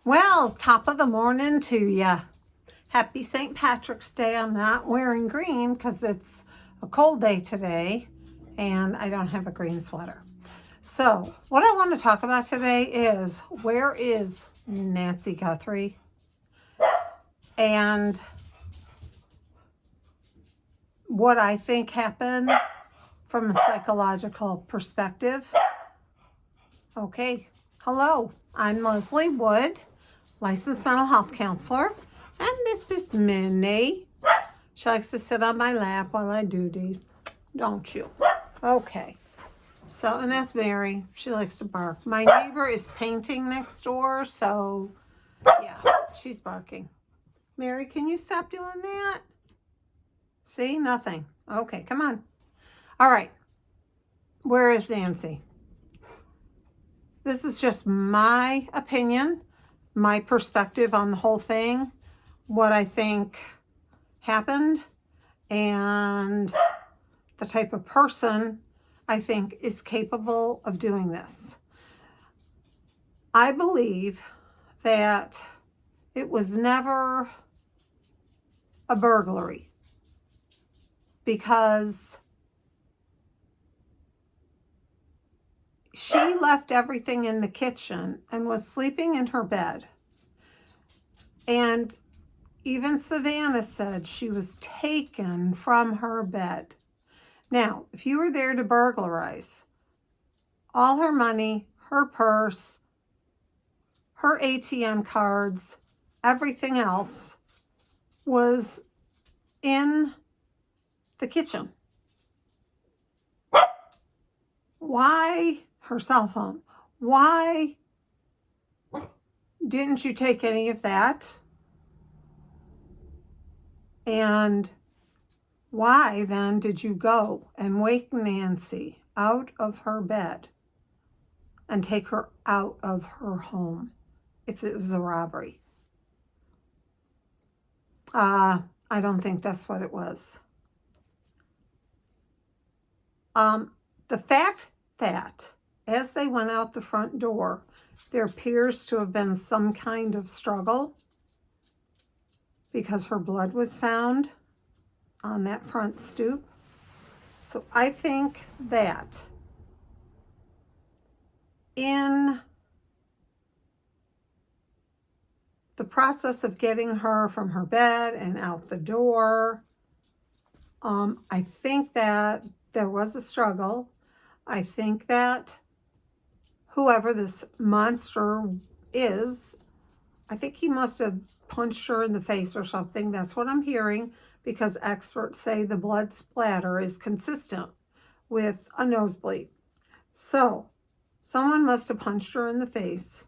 Well, top of the morning to ya. Happy St. Patrick's Day. I'm not wearing green because it's a cold day today and I don't have a green sweater. So what I want to talk about today is, where is Nancy Guthrie? And what I think happened from a psychological perspective. Okay, hello, I'm Leslie Wood, licensed mental health counselor, and this is Minnie. She likes to sit on my lap while I duty, don't you? Okay, so, and that's Mary. She likes to bark. My neighbor is painting next door, so yeah, she's barking. Mary, can you stop doing that? See, nothing. Okay, come on. All right, where is Nancy? This is just my opinion, my perspective on the whole thing, what I think happened, and the type of person I think is capable of doing this. I believe that it was never a burglary because she left everything in the kitchen and was sleeping in her bed. And even Savannah said she was taken from her bed. Now, if you were there to burglarize, all her money, her purse, her ATM cards, everything else was in the kitchen. Why? Her cell phone. Why didn't you take any of that? And why then did you go and wake Nancy out of her bed and take her out of her home if it was a robbery? I don't think that's what it was. The fact that as they went out the front door, there appears to have been some kind of struggle because her blood was found on that front stoop. So I think that in the process of getting her from her bed and out the door, I think that there was a struggle. I think that whoever this monster is, I think he must have punched her in the face or something. That's what I'm hearing, because experts say the blood splatter is consistent with a nosebleed. So someone must have punched her in the face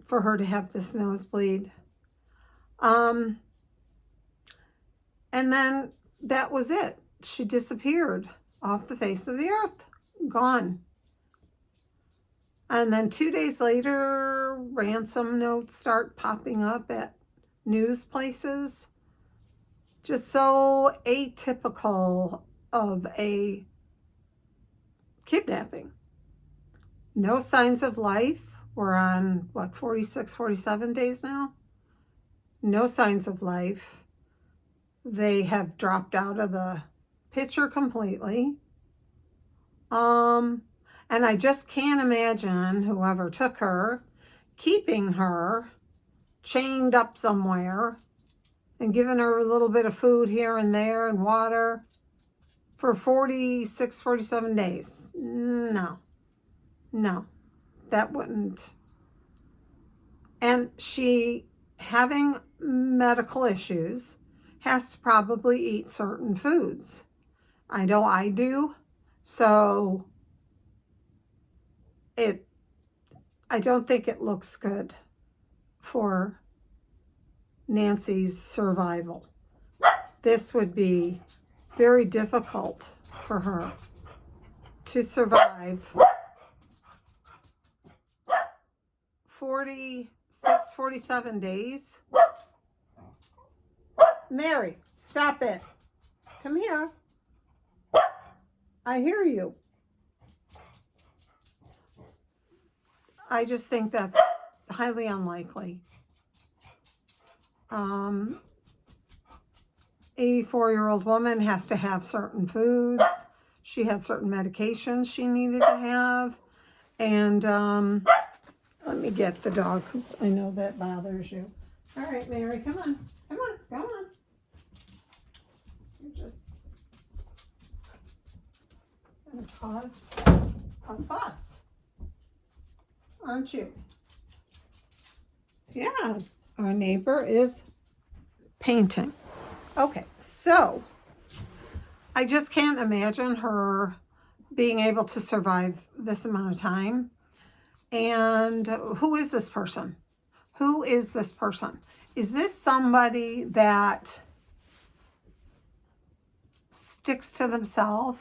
for her to have this nosebleed. And then that was it. She disappeared off the face of the earth. Gone. And then 2 days later, ransom notes start popping up at news places. Just so atypical of a kidnapping. No signs of life. We're on, 46, 47 days now? No signs of life. They have dropped out of the picture completely. And I just can't imagine whoever took her keeping her chained up somewhere and giving her a little bit of food here and there and water for 46, 47 days. No, that wouldn't. And she, having medical issues, has to probably eat certain foods. I know I do. So I don't think it looks good for Nancy's survival. This would be very difficult for her to survive 46, 47 days. Mary, stop it. Come here. I hear you. I just think that's highly unlikely. 84-year-old woman has to have certain foods. She had certain medications she needed to have. And let me get the dog because I know that bothers you. All right, Mary, come on. Come on, come on. You're just going to cause a fuss, aren't you? Yeah, our neighbor is painting. Okay, so I just can't imagine her being able to survive this amount of time. And who is this person? Who is this person? Is this somebody that sticks to themselves,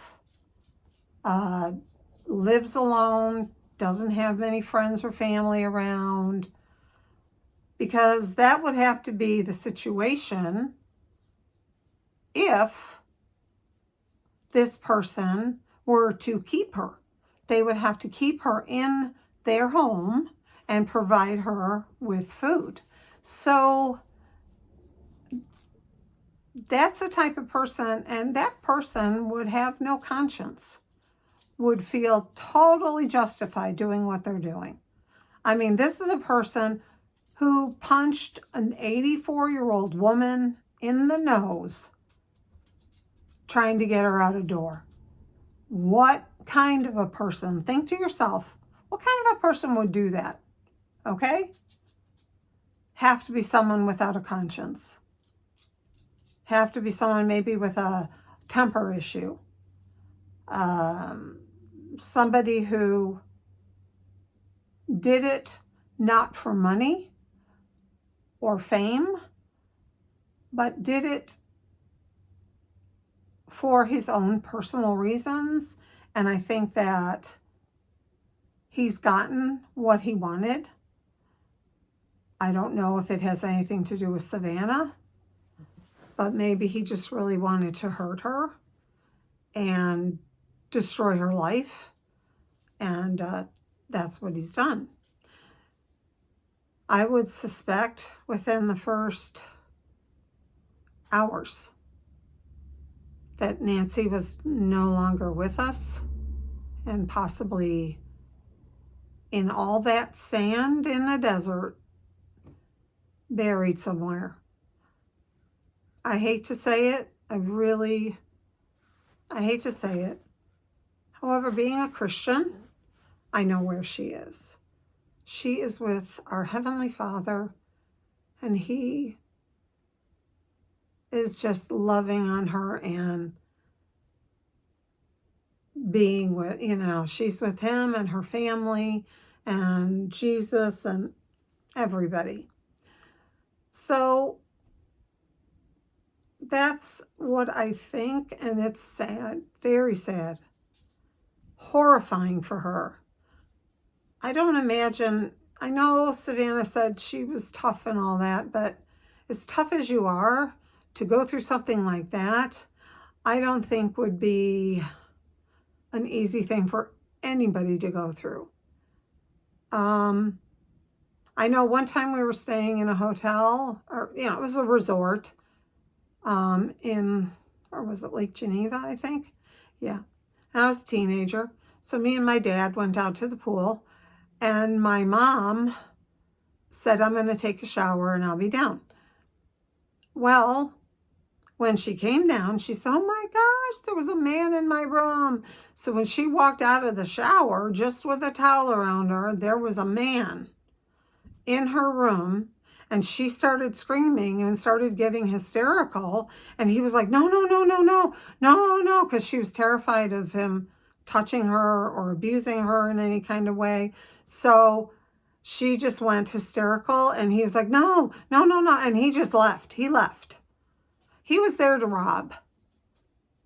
lives alone, doesn't have many friends or family around? Because that would have to be the situation if this person were to keep her. They would have to keep her in their home and provide her with food. So that's the type of person, and that person would have no conscience, would feel totally justified doing what they're doing. I mean, this is a person who punched an 84-year-old woman in the nose trying to get her out a door. What kind of a person? Think to yourself, what kind of a person would do that? Okay? Have to be someone without a conscience. Have to be someone maybe with a temper issue. Somebody who did it not for money or fame, but did it for his own personal reasons. And I think that he's gotten what he wanted. I don't know if it has anything to do with Savannah, but maybe he just really wanted to hurt her and destroy her life. And that's what he's done. I would suspect within the first hours that Nancy was no longer with us and possibly in all that sand in the desert, buried somewhere. I hate to say it. I hate to say it. However, being a Christian, I know where she is. She is with our Heavenly Father, and He is just loving on her and being with, she's with Him and her family and Jesus and everybody. So that's what I think, and it's sad, very sad, horrifying for her. I don't imagine, I know Savannah said she was tough and all that, but as tough as you are, to go through something like that, I don't think would be an easy thing for anybody to go through. I know one time we were staying in a hotel, or, it was a resort or was it Lake Geneva, I think? Yeah. And I was a teenager. So me and my dad went out to the pool, and my mom said, I'm going to take a shower and I'll be down. Well, when she came down, she said, oh my gosh, there was a man in my room. So when she walked out of the shower, just with a towel around her, there was a man in her room, and she started screaming and started getting hysterical. And he was like, no, no, no, no, no, no, no, because she was terrified of him touching her or abusing her in any kind of way. So she just went hysterical, and he was like, no, no, no, no. And he just left. He left. He was there to rob,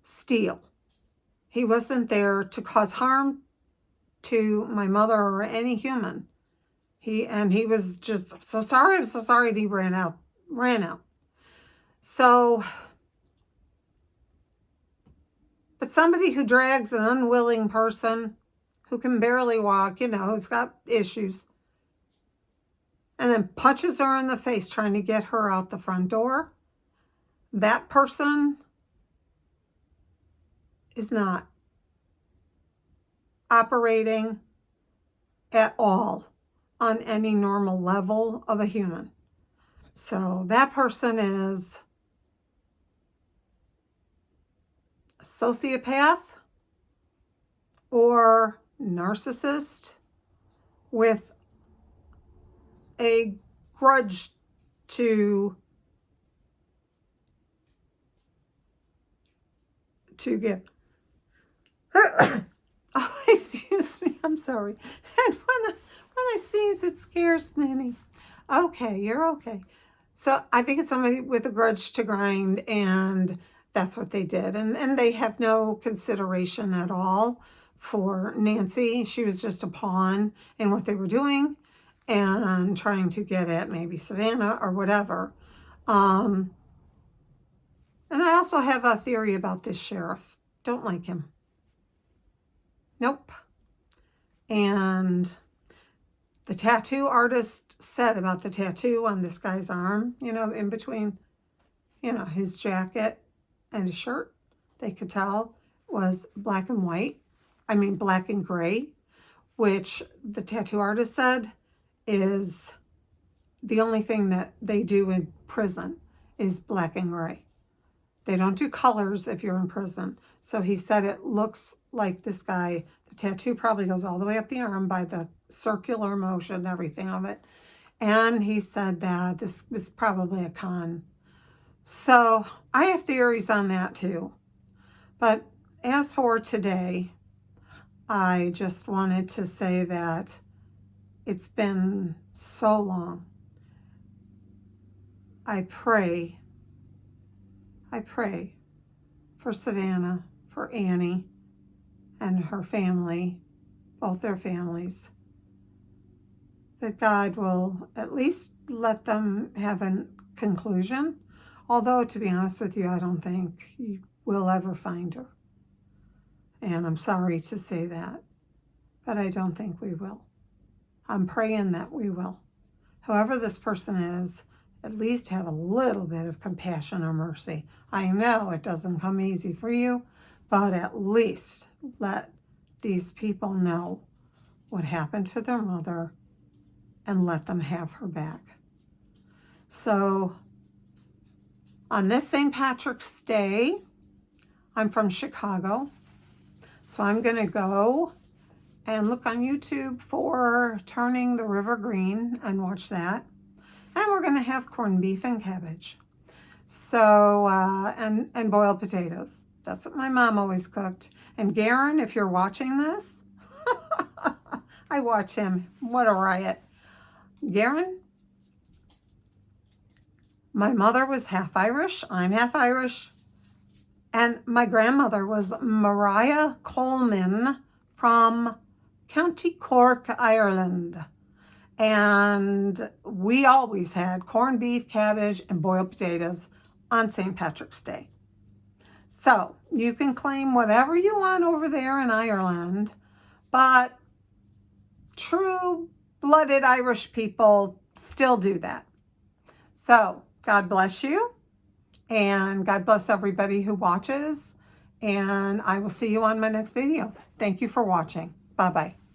steal. He wasn't there to cause harm to my mother or any human. He was just, so sorry, I'm so sorry. And he ran out. So, but somebody who drags an unwilling person who can barely walk, who's got issues, and then punches her in the face trying to get her out the front door, that person is not operating at all on any normal level of a human. So that person is a sociopath or narcissist with a grudge to get. Oh, excuse me, I'm sorry. And when I sneeze, it scares me. Okay, you're okay. So I think it's somebody with a grudge to grind, and that's what they did. And they have no consideration at all for Nancy. She was just a pawn in what they were doing and trying to get at maybe Savannah or whatever. And I also have a theory about this sheriff. Don't like him. Nope. And the tattoo artist said about the tattoo on this guy's arm, you know, in between, you know, his jacket and his shirt, they could tell was black and white. I mean, black and gray, which the tattoo artist said is the only thing that they do in prison is black and gray. They don't do colors if you're in prison. So he said it looks like this guy, the tattoo probably goes all the way up the arm by the circular motion, everything of it. And he said that this was probably a con. So I have theories on that too. But as for today, I just wanted to say that it's been so long. I pray for Savannah, for Annie, and her family, both their families, that God will at least let them have a conclusion. Although, to be honest with you, I don't think you will ever find her. And I'm sorry to say that, but I don't think we will. I'm praying that we will. Whoever this person is, at least have a little bit of compassion or mercy. I know it doesn't come easy for you, but at least let these people know what happened to their mother and let them have her back. So on this St. Patrick's Day, I'm from Chicago, so I'm going to go and look on YouTube for Turning the River Green and watch that. And we're going to have corned beef and cabbage. So, and boiled potatoes. That's what my mom always cooked. And Garen, if you're watching this, I watch him. What a riot. Garen, my mother was half Irish. I'm half Irish. And my grandmother was Mariah Coleman from County Cork, Ireland. And we always had corned beef, cabbage, and boiled potatoes on St. Patrick's Day. So you can claim whatever you want over there in Ireland, but true-blooded Irish people still do that. So God bless you, and God bless everybody who watches, and I will see you on my next video. Thank you for watching. Bye-bye.